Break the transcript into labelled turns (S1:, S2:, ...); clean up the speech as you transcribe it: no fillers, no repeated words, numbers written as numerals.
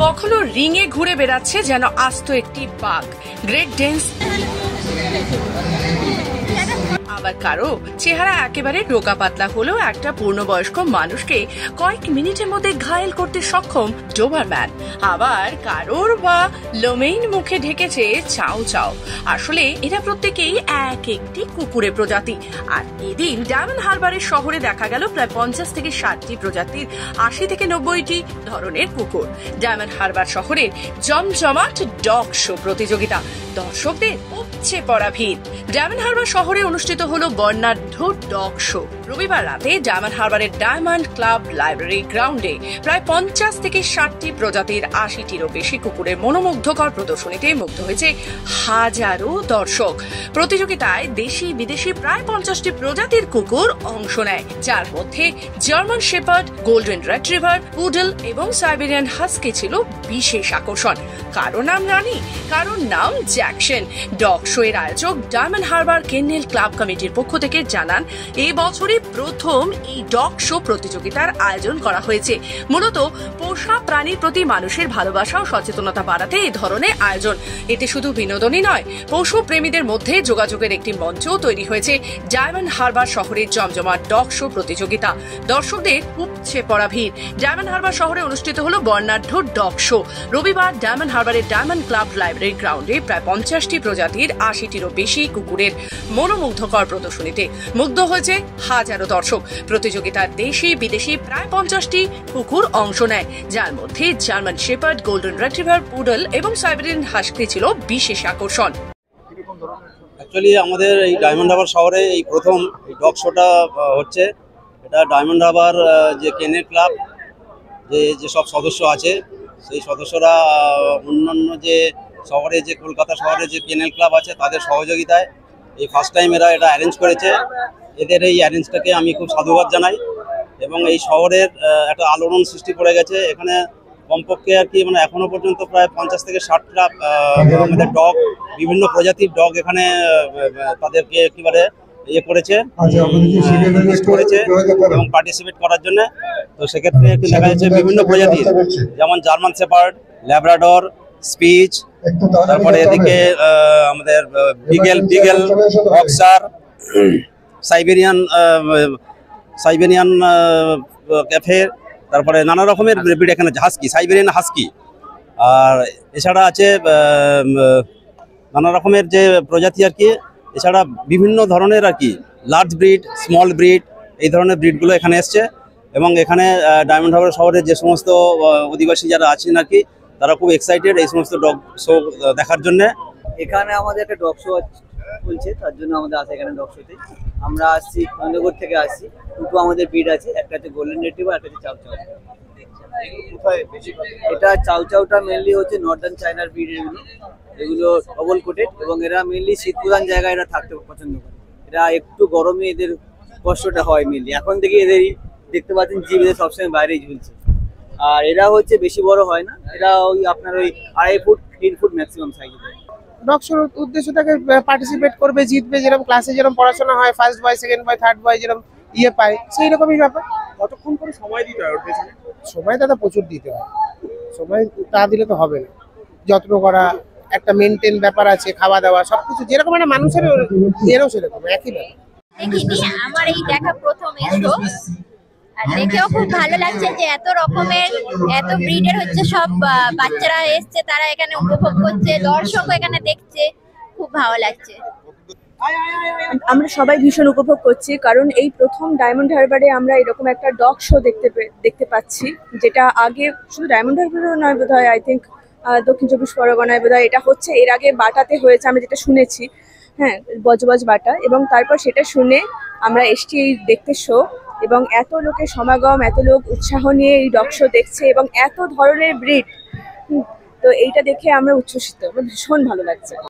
S1: কখনো রিঙে ঘুরে বেড়াচ্ছে যেন আস্ত একটি বাঘ, গ্রেট ডেন্স। আবার কারো চেহারা একেবারে রোগা পাতলা হলেও একটা পূর্ণবয়স্ক মানুষকে কয়েক মিনিটের মধ্যে ঘায়েল করতে সক্ষম ডোবারম্যান। আবার কারোর বা লোমেইন মুখে ঢেকেছে চাও চাও। আসলে এরা প্রত্যেকেই এক একটি কুকুরের প্রজাতি। আর এদিন ডায়মন্ড হারবারের শহরে দেখা গেল প্রায় 50 থেকে 60টি প্রজাতির 80 থেকে 90টি ধরনের কুকুর। ডায়মন্ড হারবার শহরের জমজমাট ডগ শো প্রতিযোগিতা, দর্শকদের উপচে পড়া ভিড়। ডায়মন্ড হারবার শহরে অনুষ্ঠিত হলো বর্ণাঢ্য ডগ শো। রবিবার রাতে ডায়মন্ড হারবারের ডায়মন্ড ক্লাব লাইব্রেরি গ্রাউন্ডে প্রায় 50 থেকে 60টি প্রজাতির 80টিরও বেশি কুকুরের মনোমুগ্ধকর প্রদর্শনীতে মুগ্ধ হয়েছে হাজারো দর্শক। প্রতিযোগিতায় দেশি বিদেশি প্রায় 50টি প্রজাতির কুকুর অংশ নেয়, যার মধ্যে German shepherd, golden retriever, poodle এবং সাইবেরিয়ান হাস্কি ছিল বিশেষ আকর্ষণ। কারো নাম রানী, কারোর নাম জ্যাকসন। ডগ শো এর আয়োজক ডায়মন্ড হারবার কেনেল ক্লাব কমিটির পক্ষ থেকে জানান, এই বছরই প্রথম এই ডগ শো প্রতিযোগিতার আয়োজন করা হয়েছে। মূলত পোষা প্রাণীর প্রতি মানুষের ভালোবাসা ও সচেতনতা বাড়াতে এই ধরনের আয়োজন। এতে শুধু বিনোদনই নয়, পশু প্রেমীদের মধ্যে যোগাযোগের একটি মঞ্চ তৈরি হয়েছে। ডায়মন্ড হারবার শহরের জমজমাট ডগ শো প্রতিযোগিতা, দর্শকদের উপচে পড়া ভিড়। ডায়মন্ড হারবার শহরে অনুষ্ঠিত হলো বর্ণাঢ্য ডগ শো। রবিবার ডায়মন্ড হারবারের ডায়মন্ড ক্লাব লাইব্রেরি গ্রাউন্ডে প্রায় 50টি প্রজাতির 80টিরও বেশি কুকুরের মনোমুগ্ধকর প্রদর্শনীতে মুগ্ধ হয়েছে হাজারো দর্শক। প্রতিযোগিতার দেশি বিদেশি প্রায় 50টি কুকুর অংশ নেয়, যার মধ্যে German shepherd, golden retriever, poodle এবং সাইবেরিয়ান হাস্কি ছিল বিশেষ আকর্ষণ।
S2: অ্যাকচুয়ালি আমাদের এই ডায়মন্ড হারবার শহরে এই প্রথম এই ডগ শোটা হচ্ছে। এটা ডায়মন্ড হারবার যে কেনেল ক্লাব যে সব সদস্য আছে, সেই সদস্যরা অন্যান্য যে শহরে যে কলকাতা শহরে যে কেনেল ক্লাব আছে তাদের সহযোগিতায় এই ফার্স্ট টাইম এরা এটা অ্যারেঞ্জ করেছে। এদের এই অ্যারেঞ্জটাকে আমি খুব সাধুবাদ জানাই এবং এই শহরের একটা আলোড়ন সৃষ্টি করে গেছে। এখানে কমপক্ষে আর কি মানে এখনো পর্যন্ত প্রায় 50 থেকে 60টা আমাদের ডগ, বিভিন্ন প্রজাতির ডগ এখানে তাদেরকে একেবারে করেছে এবং পার্টিসিপেট করার জন্য। তো সেক্ষেত্রে একটু দেখা যাচ্ছে বিভিন্ন প্রজাতির, যেমন জার্মান শেপার্ড, ল্যাব্রাডর, স্পিচ, তারপরে এদিকে আমাদের বিগেল বক্সার, সাইবেরিয়ান ক্যাফে, তারপরে নানা রকমের ব্রিড এখানে হাস্কি, সাইবেরিয়ান হাস্কি। আর এছাড়া আছে নানা রকমের যে প্রজাতি আর কি। এছাড়া বিভিন্ন ধরনের আর কি লার্জ ব্রিড, স্মল ব্রিড, এই ধরনের ব্রিডগুলো এখানে এসছে এবং এখানে ডায়মন্ড হারবার শহরের যে সমস্ত অধিবাসী যারা আছেন আর কি, তারা খুব এক্সাইটেড এই সমস্ত ডগ শো দেখার জন্য।
S3: এখানে আমাদের একটা ডগ শো চলছে, তার জন্য আমাদের আসে এখানে ডগ শোতে। আমরা আসছি নন্দগড় থেকে আসছি। দুটো আমাদের ব্রিড আছে, একটা হচ্ছে গোল্ডেন রিট্রিভার, একটা হচ্ছে চাউ চাউ। এটা চাউ চাউটা মেনলি হচ্ছে নর্দার্ন চায়নার ব্রিড। এগুলো ডবল কোটেড এবং এরা মেনলি শীত প্রধান জায়গায় এরা থাকতে পছন্দ করে। এরা একটু গরমে এদের কষ্টটা হয় মেনলি। এখন থেকে এদেরই দেখতে পাচ্ছেন জিভ এদের সবসময় বাইরেই ঝুলছে। আর এরা হচ্ছে বেশি বড় হয় না, এরা ওই আপনার ওই 2.5 foot 3 foot maximum size.
S4: Dog শোর উদ্দেশ্য থাকে পার্টিসিপেট করবে, জিতবে। যেরকম ক্লাসে যেরকম পড়াশোনা হয়, first boy, second boy, third বয় যেরকম পায়, সেই রকমই ব্যাপার।
S5: কতক্ষণ করে সময় দিতে হয় ওর পেছনে?
S4: সময় দাদা প্রচুর দিতে হয়, সময় তা দিলে তো হবে না। যত্ন করা, একটা মেনটেন ব্যাপার আছে, খাওয়া দাওয়া সবকিছু যেরকম একটা মানুষের এরও সেরকম একই ব্যাপার।
S6: দেখিনি, আমার এই দেখা প্রথম এসো। আর দেখেও খুব ভালো লাগছে যে এত রকমের এত ব্রিডের হচ্ছে সব বাচ্চারা এসছে, তারা এখানে উপভোগ করছে, দর্শক এখানে দেখছে, খুব ভালো লাগছে।
S7: আমরা সবাই ভীষণ উপভোগ করছি, কারণ এই প্রথম ডায়মন্ড হারবারে আমরা এরকম একটা ডগ শো দেখতে পাচ্ছি, যেটা আগে শুধু ডায়মন্ড হারবারেও নয় বোধহয়, আই থিঙ্ক দক্ষিণ চব্বিশ পরগনায় বোধহয় এটা হচ্ছে। এর আগে বাটাতে হয়েছে, আমরা যেটা শুনেছি, হ্যাঁ, বজবজ বাটা। এবং তারপর সেটা শুনে আমরা এসছি এই দেখতে শো, এবং এত লোকের সমাগম, এত লোক উৎসাহ নিয়ে এই ডগ শো দেখছে এবং এত ধরনের ব্রিড। তো এইটা দেখে আমরা উচ্ছ্বসিত, আমার ভীষণ ভালো লাগছে।